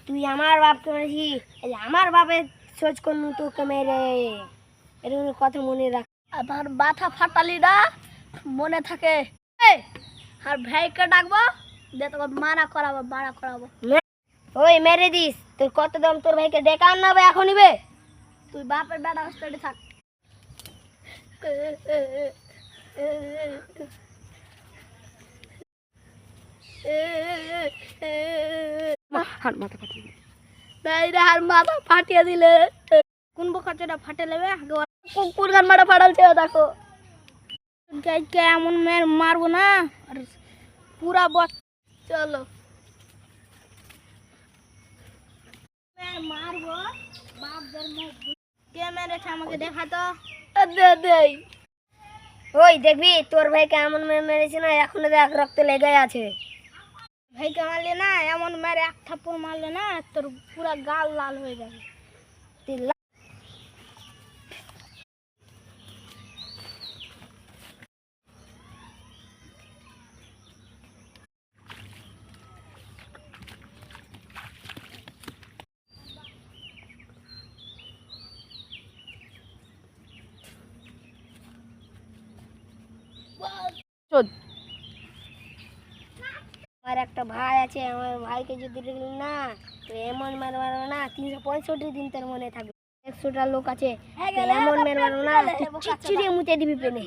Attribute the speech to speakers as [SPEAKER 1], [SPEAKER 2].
[SPEAKER 1] তুই আমার বাপকে মেরেছিস, আমার বাপের সোচ করনু তোকে মেরে, এরকম কথা মনে রাখ।
[SPEAKER 2] আমার মাথা ফাটালি না, মনে থাকে। আর ভাইকে ডাকবো, দিয়ে তোকে মারা করাবো।
[SPEAKER 1] ওই মেরে দিস, তোর কত দাম, তোর ভাইকে ডেকে আন না এখন নিবে।
[SPEAKER 2] তুই বাপের বেটা হস্টেলে থাক। মাথা ফাটিয়ে দিলে কোন বোকাচোটা ফাটে নেবে। কুকুর গান মারা ফাটালছে দেখো। গাইকে এমন মেয়ের মারবো না, আর পুরা বস। চলো মারবো। বাপদের মুখ কে মেরেছে আমাকে দেখা তো।
[SPEAKER 1] ওই দেখবি তোর ভাইকে এমন মেরেছে না, এখনো দেখ রক্ত লেগে আছে।
[SPEAKER 2] ভাইকে মারলে না, এমন মেরে এক থাপ্পড় মারলে না, তোর পুরা গাল লাল হয়ে যাবে।
[SPEAKER 1] আমার একটা ভাই আছে, আমার ভাইকে যদি দেখলি না তো এমন মারবো না, 365 দিন তোর মনে থাকবে। 100টা লোক আছে, এমন মারবো না, চিচিড়ে মুতে দিবি পেনে।